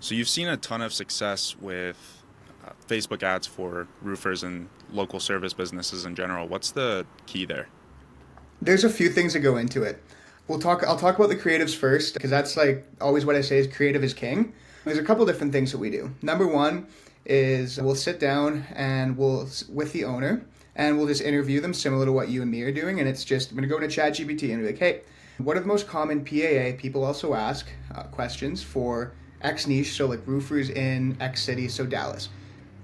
So you've seen a ton of success with Facebook ads for roofers and local service businesses in general. What's the key there? There's a few things that go into it. I'll talk about the creatives first because that's like always what I say is creative is king. There's a couple different things that we do. Number one is we'll sit down and we'll with the owner and we'll just interview them similar to what you and me are doing. And it's just I'm gonna go into ChatGPT and be like, hey, what are the most common PAA? People also ask questions for X niche, so like roofers in X city, so Dallas.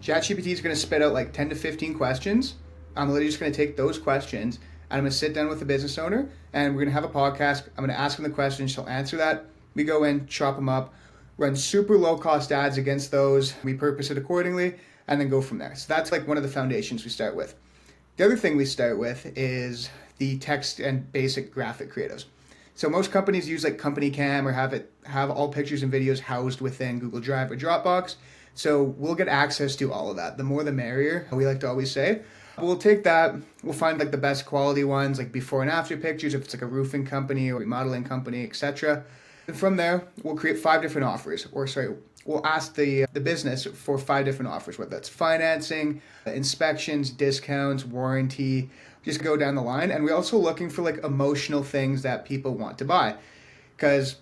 ChatGPT is going to spit out like 10 to 15 questions. I'm literally just going to take those questions and I'm going to sit down with the business owner and we're going to have a podcast. I'm going to ask him the questions. She'll answer that. We go in, chop them up, run super low cost ads against those. We purpose it accordingly and then go from there. So that's like one of the foundations we start with. The other thing we start with is the text and basic graphic creatives. So most companies use like Company Cam or have all pictures and videos housed within Google Drive or Dropbox. So we'll get access to all of that. The more the merrier, we like to always say. We'll take that, we'll find like the best quality ones, like before and after pictures, if it's like a roofing company or remodeling company, etc. And from there, we'll create 5 different offers, we'll ask the business for 5 different offers, whether that's financing, inspections, discounts, warranty, just go down the line. And we're also looking for like emotional things that people want to buy. Because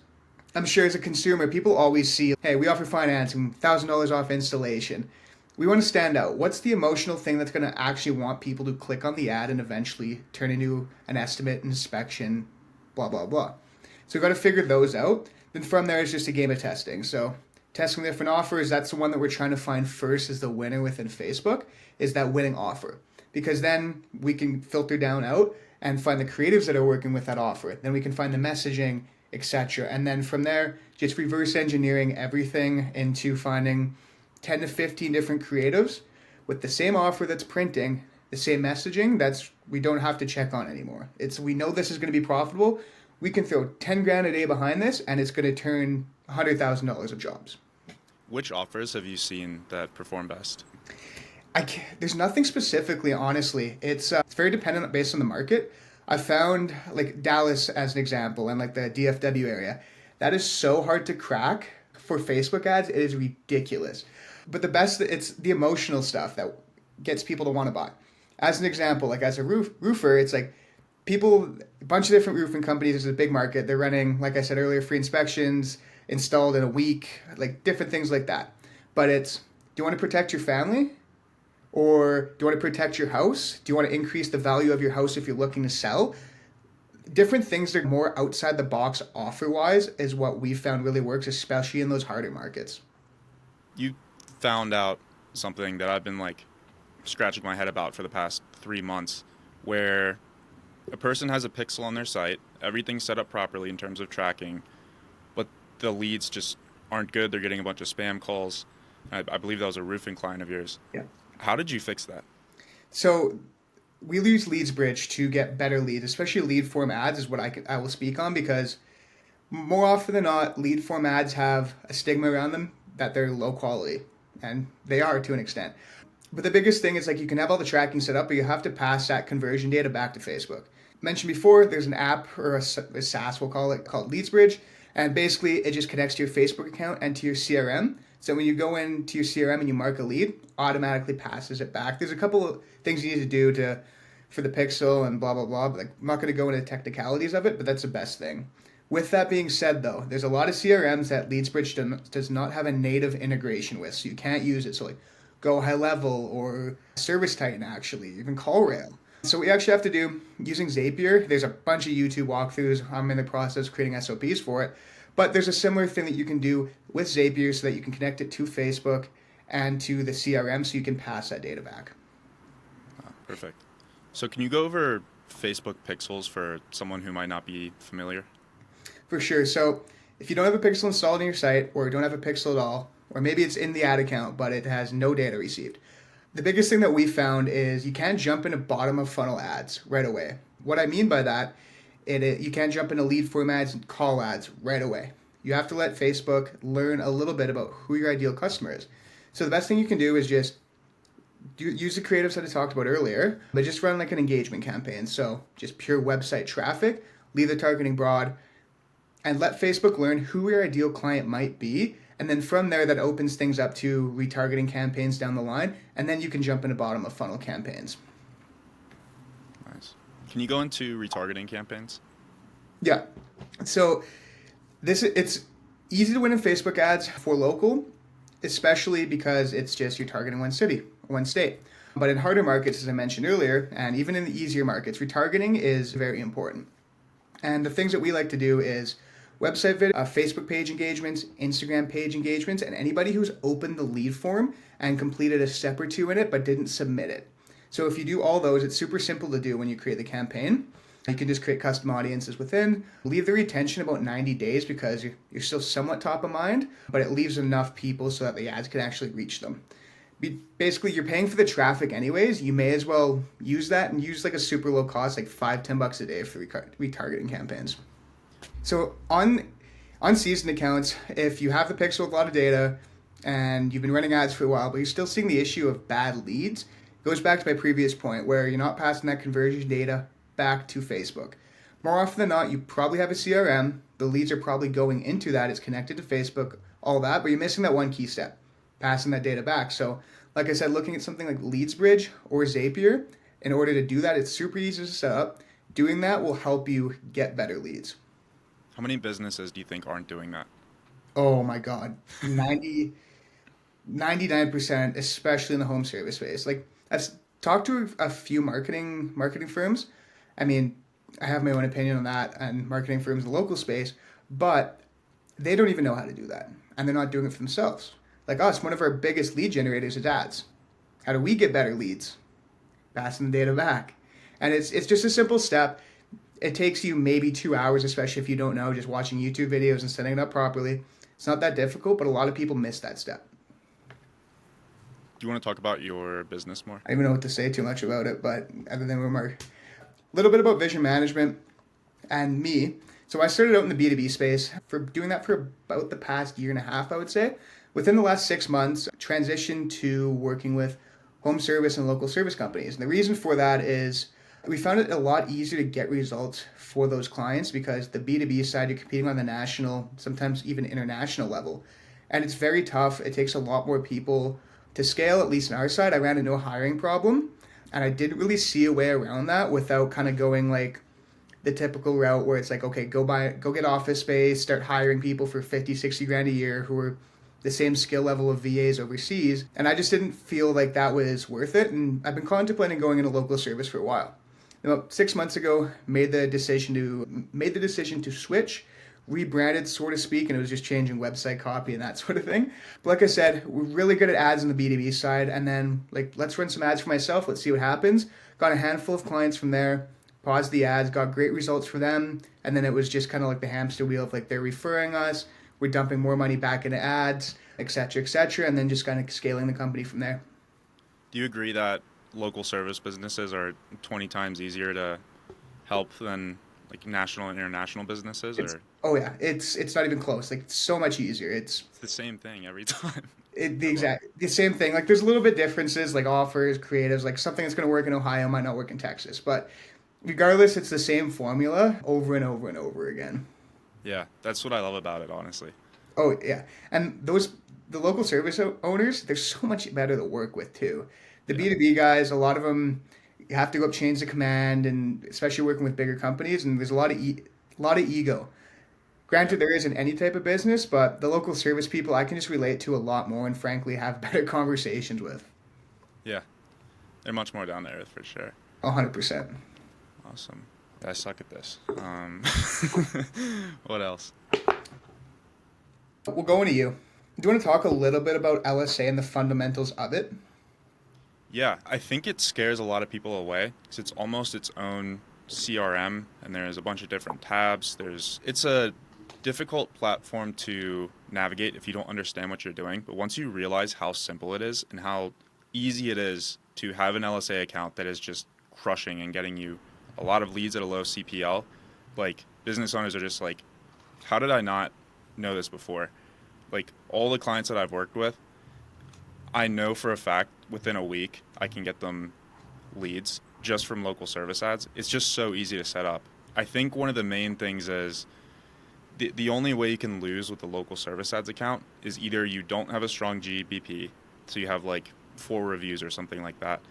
I'm sure as a consumer, people always see, hey, we offer financing, $1,000 off installation. We want to stand out. What's the emotional thing that's going to actually want people to click on the ad and eventually turn into an estimate, inspection, blah, blah, blah. So we've got to figure those out. Then from there, it's just a game of testing. So testing different offers, that's the one that we're trying to find first as the winner within Facebook, is that winning offer. Because then we can filter down out and find the creatives that are working with that offer. Then we can find the messaging, etc. And then from there, just reverse engineering everything into finding 10 to 15 different creatives with the same offer that's printing, the same messaging that's we don't have to check on anymore. It's we know this is going to be profitable. We can throw 10 grand a day behind this and it's going to turn $100,000 of jobs. Which offers have you seen that perform best? There's nothing specifically, honestly. It's very dependent based on the market. I found like Dallas as an example and like the DFW area. That is so hard to crack for Facebook ads. It is ridiculous. But the best, it's the emotional stuff that gets people to want to buy. As an example, like as a roofer, it's like people, a bunch of different roofing companies. There's a big market. They're running, like I said earlier, free inspections, installed in a week, like different things like that. But it's, do you want to protect your family? Or do you want to protect your house? Do you want to increase the value of your house if you're looking to sell? Different things that are more outside the box offer wise is what we found really works, especially in those harder markets. You found out something that I've been like scratching my head about for the past 3 months, where a person has a pixel on their site, everything's set up properly in terms of tracking, but the leads just aren't good. They're getting a bunch of spam calls. I believe that was a roofing client of yours. Yeah. How did you fix that? So we use LeadsBridge to get better leads, especially lead form ads is what I will speak on because more often than not, lead form ads have a stigma around them that they're low quality, and they are to an extent. But the biggest thing is like you can have all the tracking set up, but you have to pass that conversion data back to Facebook. Mentioned before, there's an app or a SaaS, we'll call it, called LeadsBridge, and basically it just connects to your Facebook account and to your CRM. So when you go into your CRM and you mark a lead, automatically passes it back. There's a couple of things you need to do for the pixel and blah, blah, blah. But like, I'm not going to go into technicalities of it, but that's the best thing. With that being said, though, there's a lot of CRMs that LeadsBridge does not have a native integration with, so you can't use it. So like Go High Level or Service Titan, actually, even CallRail. So we actually have to do, using Zapier, there's a bunch of YouTube walkthroughs. I'm in the process of creating SOPs for it. But there's a similar thing that you can do with Zapier so that you can connect it to Facebook and to the CRM so you can pass that data back. Perfect. So can you go over Facebook pixels for someone who might not be familiar? For sure. So if you don't have a pixel installed on your site or don't have a pixel at all, or maybe it's in the ad account but it has no data received, the biggest thing that we found is you can't jump into bottom of funnel ads right away. What I mean by that, you can't jump into lead form ads and call ads right away. You have to let Facebook learn a little bit about who your ideal customer is. So the best thing you can do is just use the creatives that I talked about earlier, but just run like an engagement campaign. So just pure website traffic, leave the targeting broad, and let Facebook learn who your ideal client might be And then from there, that opens things up to retargeting campaigns down the line. And then you can jump into bottom of funnel campaigns. Nice. Can you go into retargeting campaigns? Yeah. So it's easy to win in Facebook ads for local, especially because it's just you're targeting one city, one state. But in harder markets, as I mentioned earlier, and even in the easier markets, retargeting is very important. And the things that we like to do is website video, Facebook page engagements, Instagram page engagements, and anybody who's opened the lead form and completed a step or two in it but didn't submit it. So if you do all those, it's super simple to do when you create the campaign. You can just create custom audiences within, leave the retention about 90 days because you're still somewhat top of mind, but it leaves enough people so that the ads can actually reach them. Basically, you're paying for the traffic anyways. You may as well use that and use like a super low cost, like $5-10 a day for retargeting campaigns. So on seasoned accounts, if you have the pixel with a lot of data and you've been running ads for a while, but you're still seeing the issue of bad leads, it goes back to my previous point where you're not passing that conversion data back to Facebook. More often than not, you probably have a CRM. The leads are probably going into that. It's connected to Facebook, all that, but you're missing that one key step, passing that data back. So like I said, looking at something like LeadsBridge or Zapier, in order to do that, it's super easy to set up. Doing that will help you get better leads. How many businesses do you think aren't doing that? Oh my God. 99%, especially in the home service space. Like I've talked to a few marketing firms. I mean, I have my own opinion on that and marketing firms in the local space, but they don't even know how to do that. And they're not doing it for themselves. Like us, one of our biggest lead generators is ads. How do we get better leads? Passing the data back. And it's just a simple step. It takes you maybe 2 hours, especially if you don't know, just watching YouTube videos and setting it up properly. It's not that difficult, but a lot of people miss that step. Do you want to talk about your business more? I don't even know what to say too much about it, but other than remark, a little bit about vision management and me. So I started out in the B2B space for doing that for about the past year and a half, I would say. Within the last 6 months, transitioned to working with home service and local service companies. And the reason for that is we found it a lot easier to get results for those clients because the B2B side, you're competing on the national, sometimes even international level. And it's very tough. It takes a lot more people to scale, at least on our side. I ran into a hiring problem and I didn't really see a way around that without kind of going like the typical route where it's like, okay, go get office space, start hiring people for 50, 60 grand a year who are the same skill level of VAs overseas. And I just didn't feel like that was worth it. And I've been contemplating going into local service for a while. About 6 months ago, made the decision to switch, rebranded, so to speak, and it was just changing website copy and that sort of thing. But like I said, we're really good at ads on the B2B side, and then like let's run some ads for myself, let's see what happens. Got a handful of clients from there, paused the ads, got great results for them, and then it was just kind of like the hamster wheel of like they're referring us, we're dumping more money back into ads, etc., and then just kind of scaling the company from there. Do you agree that local service businesses are 20 times easier to help than like national and international businesses, or Oh yeah, it's not even close. Like it's so much easier. It's the same thing every time? the same thing. Like there's a little bit differences, like offers, creatives, like something that's going to work in Ohio might not work in Texas, but regardless, it's the same formula over and over and over again. Yeah, that's what I love about it, honestly. Oh yeah, and the local service owners, they're so much better to work with too. The Yeah. B2B guys, a lot of them, you have to go up chains of command, and especially working with bigger companies, and there's a lot of ego. Yeah. Granted, there isn't any type of business, but the local service people I can just relate to a lot more and frankly have better conversations with. Yeah. They're much more down to earth for sure. 100%. Awesome. I suck at this. What else? We'll go into you. Do you want to talk a little bit about LSA and the fundamentals of it? Yeah, I think it scares a lot of people away because it's almost its own CRM, and there's a bunch of different tabs. It's a difficult platform to navigate if you don't understand what you're doing. But once you realize how simple it is and how easy it is to have an LSA account that is just crushing and getting you a lot of leads at a low CPL, like business owners are just like, how did I not know this before? Like all the clients that I've worked with, I know for a fact within a week I can get them leads just from local service ads. It's just so easy to set up. I think one of the main things is The only way you can lose with the local service ads account is either you don't have a strong GBP, so you have like 4 reviews or something like that.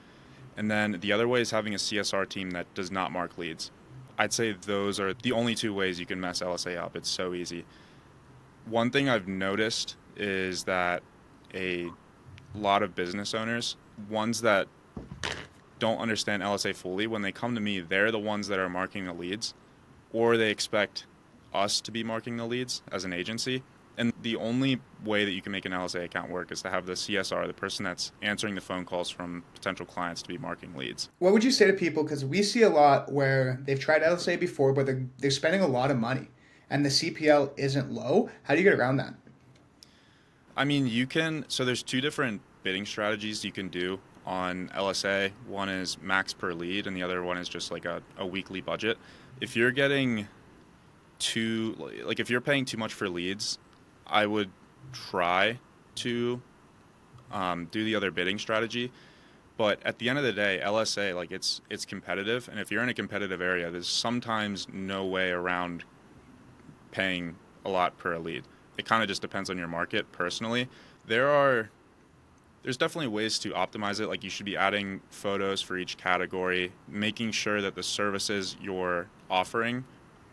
And then the other way is having a CSR team that does not mark leads. I'd say those are the only 2 ways you can mess LSA up. It's so easy. One thing I've noticed is that a lot of business owners, ones that don't understand LSA fully, when they come to me, they're the ones that are marking the leads, or they expect us to be marking the leads as an agency. And the only way that you can make an LSA account work is to have the CSR, the person that's answering the phone calls from potential clients, to be marking leads. What would you say to people? Because we see a lot where they've tried LSA before, but they're spending a lot of money and the CPL isn't low. How do you get around that? I mean, so there's 2 different bidding strategies you can do on LSA. One is max per lead, and the other one is just like a weekly budget. If you're getting if you're paying too much for leads, I would try to do the other bidding strategy. But at the end of the day, LSA, like it's competitive, and if you're in a competitive area, there's sometimes no way around paying a lot per lead. It kind of just depends on your market. Personally, there's definitely ways to optimize it. Like, you should be adding photos for each category, making sure that the services you're offering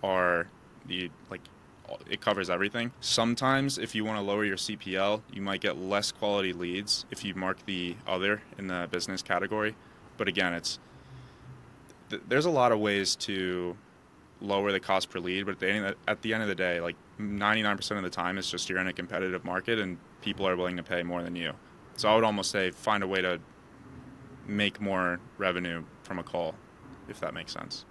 are it covers everything. Sometimes if you want to lower your CPL, you might get less quality leads if you mark the other in the business category. But again, there's a lot of ways to lower the cost per lead, but at the end of the day, like 99% of the time, it's just you're in a competitive market and people are willing to pay more than you. So I would almost say find a way to make more revenue from a call, if that makes sense.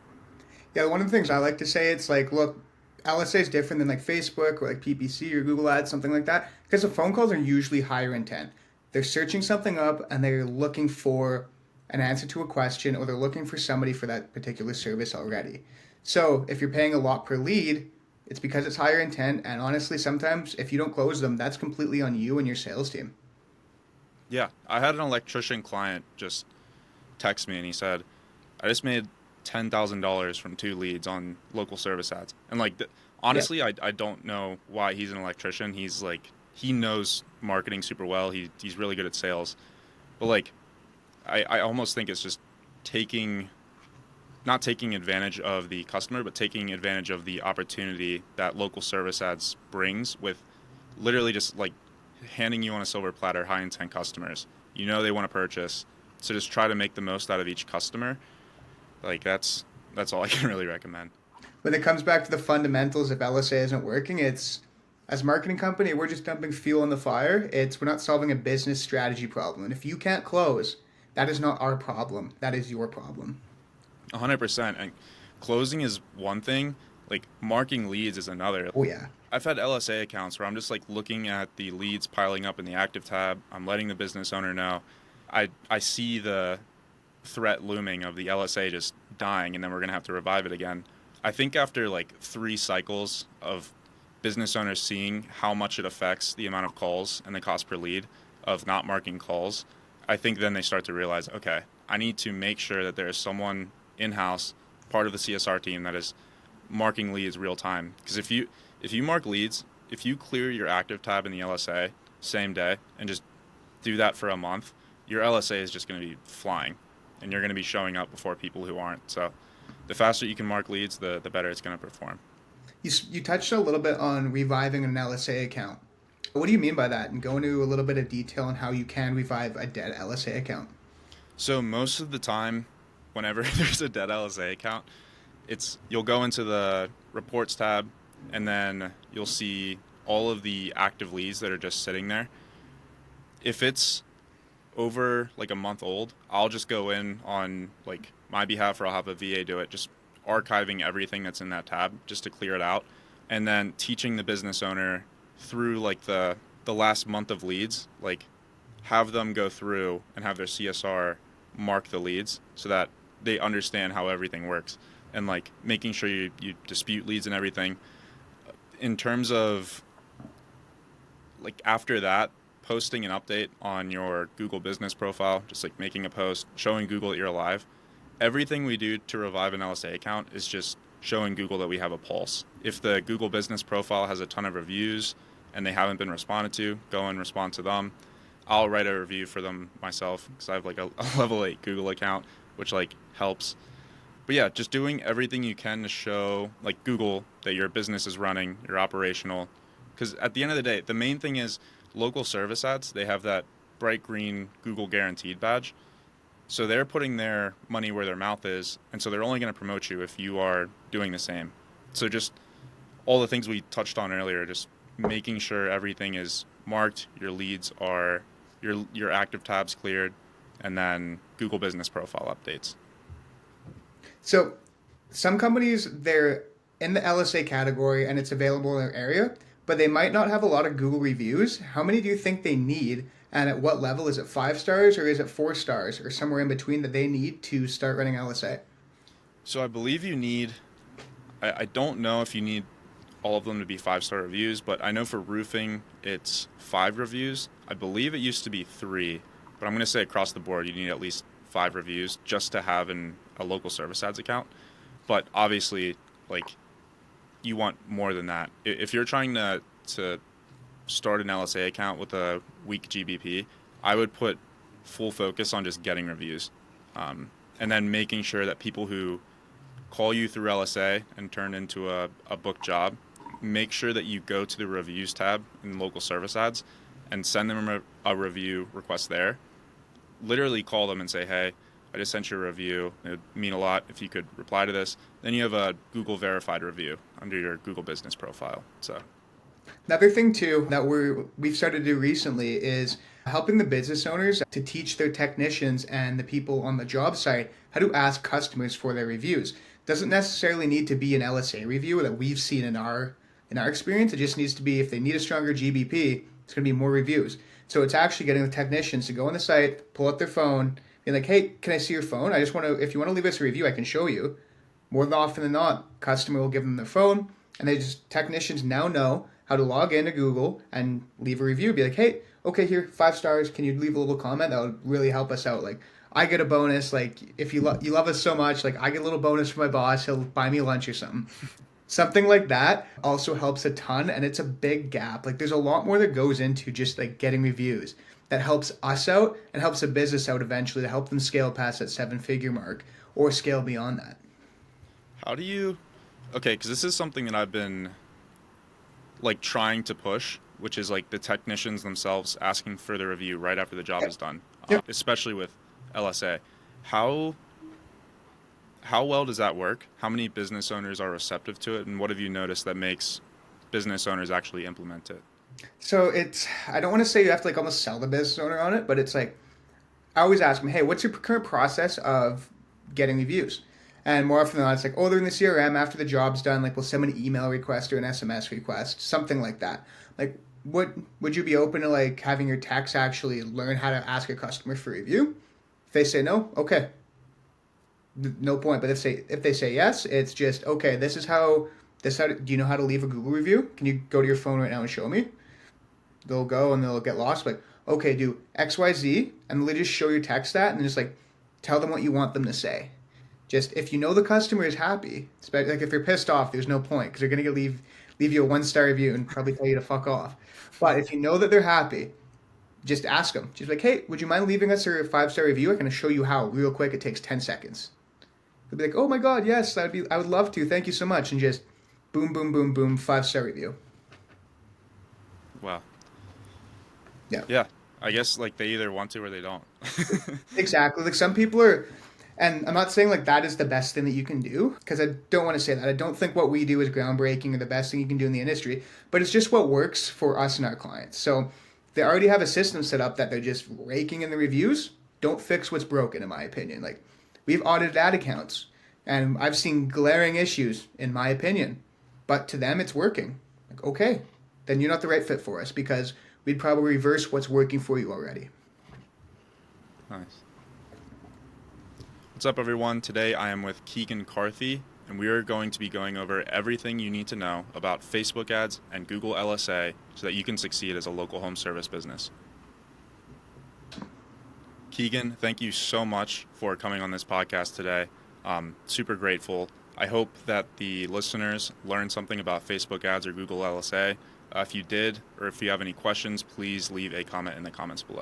Yeah, one of the things I like to say, it's like, look, LSA is different than like Facebook or like PPC or Google Ads, something like that, because the phone calls are usually higher intent. They're searching something up and they're looking for an answer to a question, or they're looking for somebody for that particular service already. So if you're paying a lot per lead, it's because it's higher intent. And honestly, sometimes if you don't close them, that's completely on you and your sales team. Yeah, I had an electrician client just text me and he said, I just made $10,000 from 2 leads on local service ads. And Yeah. honestly, I don't know why he's an electrician. He knows marketing super well. He's really good at sales. But I almost think it's just taking not taking advantage of the customer, but taking advantage of the opportunity that local service ads brings, with literally just like handing you on a silver platter high intent customers. You know they want to purchase, so just try to make the most out of each customer. That's all I can really recommend. When it comes back to the fundamentals, if LSA isn't working, it's as a marketing company, we're just dumping fuel on the fire. We're not solving a business strategy problem. And if you can't close, that is not our problem. That is your problem. 100%. And closing is one thing, like marking leads is another. Oh yeah. I've had LSA accounts where I'm just like looking at the leads piling up in the active tab. I'm letting the business owner know. I see the threat looming of the LSA just dying, and then we're going to have to revive it again. I think after like 3 cycles of business owners seeing how much it affects the amount of calls and the cost per lead of not marking calls, I think then they start to realize, okay, I need to make sure that there is someone in-house, part of the CSR team, that is marking leads real time. Because if you mark leads, if you clear your active tab in the LSA same day and just do that for a month, your LSA is just going to be flying, and you're going to be showing up before people who aren't. So the faster you can mark leads, the better it's going to perform. You touched a little bit on reviving an LSA account. What do you mean by that? And go into a little bit of detail on how you can revive a dead LSA account. So most of the time, whenever there's a dead LSA account, you'll go into the reports tab, and then you'll see all of the active leads that are just sitting there. If it's over like a month old, I'll just go in on like my behalf, or I'll have a VA do it, just archiving everything that's in that tab just to clear it out, and then teaching the business owner through like the last month of leads, like have them go through and have their CSR mark the leads so that they understand how everything works, and like making sure you dispute leads and everything. In terms of like after that, posting an update on your Google business profile, just like making a post showing Google that you're alive. Everything we do to revive an LSA account is just showing Google that we have a pulse. If the Google business profile has a ton of reviews and they haven't been responded to, go and respond to them. I'll write a review for them myself because I have like a level 8 Google account, which like helps. But yeah, just doing everything you can to show like Google that your business is running, you're operational. Because at the end of the day, the main thing is local service ads, they have that bright green Google guaranteed badge. So they're putting their money where their mouth is, and so they're only going to promote you if you are doing the same. So just all the things we touched on earlier, just making sure everything is marked, your leads are, your active tabs cleared, and then Google Business Profile updates. So some companies, they're in the LSA category and it's available in their area, but they might not have a lot of Google reviews. How many do you think they need? And at what level? Is it 5 stars or is it 4 stars or somewhere in between that they need to start running LSA? So I believe you need, I don't know if you need all of them to be 5-star reviews, but I know for roofing it's 5 reviews. I believe it used to be 3, but I'm going to say across the board you need at least 5 reviews just to have a local service ads account. But obviously, like, you want more than that. If you're trying to start an LSA account with a weak GBP, I would put full focus on just getting reviews, and then making sure that people who call you through LSA and turn into a book job, make sure that you go to the reviews tab in local service ads and send them a review request there. Literally call them and say, hey, I just sent you a review. It would mean a lot if you could reply to this. Then you have a Google verified review under your Google business profile. So Another thing too that we've started to do recently is helping the business owners to teach their technicians and the people on the job site how to ask customers for their reviews. Doesn't necessarily need to be an LSA review that we've seen in our experience. It just needs to be if they need a stronger GBP, it's going to be more reviews. So it's actually getting the technicians to go on the site, pull out their phone, be like, hey, can I see your phone? I just want to, if you want to leave us a review, I can show you. More than often than not, customer will give them their phone, and technicians now know how to log into Google and leave a review. Be like, hey, okay, here, 5 stars. Can you leave a little comment? That would really help us out. Like, I get a bonus. Like, if you love us so much, like, I get a little bonus from my boss. He'll buy me lunch or something. Something like that also helps a ton, and it's a big gap. Like, there's a lot more that goes into just like getting reviews that helps us out and helps a business out eventually to help them scale past that 7-figure mark or scale beyond that. how do you, okay, because this is something that I've been like trying to push, which is like the technicians themselves asking for the review right after the job is done, Yep. especially with LSA. How well does that work? How many business owners are receptive to it, and what have you noticed that makes business owners actually implement it? So I don't want to say you have to like almost sell the business owner on it, but it's like, I always ask them, hey, what's your current process of getting reviews? And more often than not, it's like, oh, they're in the CRM after the job's done. Like, we'll send an email request or an SMS request, something like that. Like, what would you be open to like having your techs actually learn how to ask a customer for review? If they say no, okay, no point. But if they say yes, it's just okay. Do you know how to leave a Google review? Can you go to your phone right now and show me? They'll go and they'll get lost. Like, okay, do XYZ, and they just show your tech stat and just like tell them what you want them to say. Just if you know the customer is happy, like if they're pissed off, there's no point because they're gonna leave you a 1-star review and probably tell you to fuck off. But if you know that they're happy, just ask them. Just like, hey, would you mind leaving us a 5-star review? I can show you how real quick. It takes 10 seconds. They'll be like, oh my god, yes, I would love to. Thank you so much. And just boom, boom, boom, boom, 5-star review. Wow. Yeah. Yeah, I guess like they either want to or they don't. Exactly. Like some people are, and I'm not saying like that is the best thing that you can do because I don't want to say that. I don't think what we do is groundbreaking or the best thing you can do in the industry, but it's just what works for us and our clients. So they already have a system set up that they're just raking in the reviews. Don't fix what's broken, in my opinion. Like we've audited ad accounts and I've seen glaring issues, in my opinion, but to them it's working. Like, okay, then you're not the right fit for us because we'd probably reverse what's working for you already. Nice. What's up, everyone? Today I am with Keigan Carthy, and we are going to be going over everything you need to know about Facebook ads and Google LSA so that you can succeed as a local home service business. Keigan, thank you so much for coming on this podcast today. Super grateful. I hope that the listeners learned something about Facebook ads or Google LSA. If you did, or if you have any questions, please leave a comment in the comments below.